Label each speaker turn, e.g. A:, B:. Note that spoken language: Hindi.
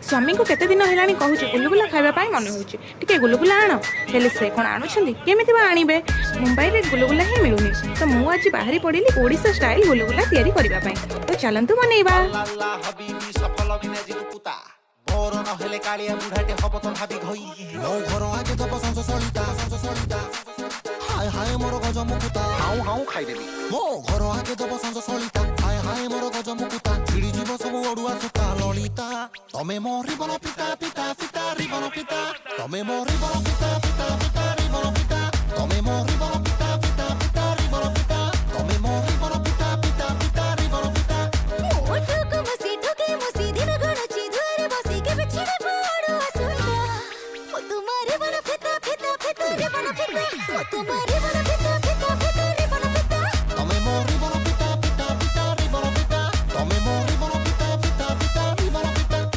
A: स्वामी को केते दिन है कहूँ गुलगुला खावाई मन हो गुलगुला आण हेले से कौन आणुछंती केमिति बा आनिबे मुंबई रे गुलगुला ही मिलुनी तो मु आज बाहरी पड़ी ओडिशा स्टाइल गुलगुला तैयारी करबा पई तो चलंतु बनेबा
B: मोर नहेले कालिया बुढ़ाटे हब तो भाभी घई मो घर आगे तो पसंद सलिता हाय हाय मोर गज मुकुता हाउ हाउ खाई देबी मो घर आगे तो पसंद सलिता हाय हाय मोर गज मुकुता छिड़ी जीव सब ओडुआ सुता ललिता तमे मोरी बल पिता पिता पिता रि बल पिता तमे मोरी बल पिता पिता पिता रि बल पिता तमे मोरी बल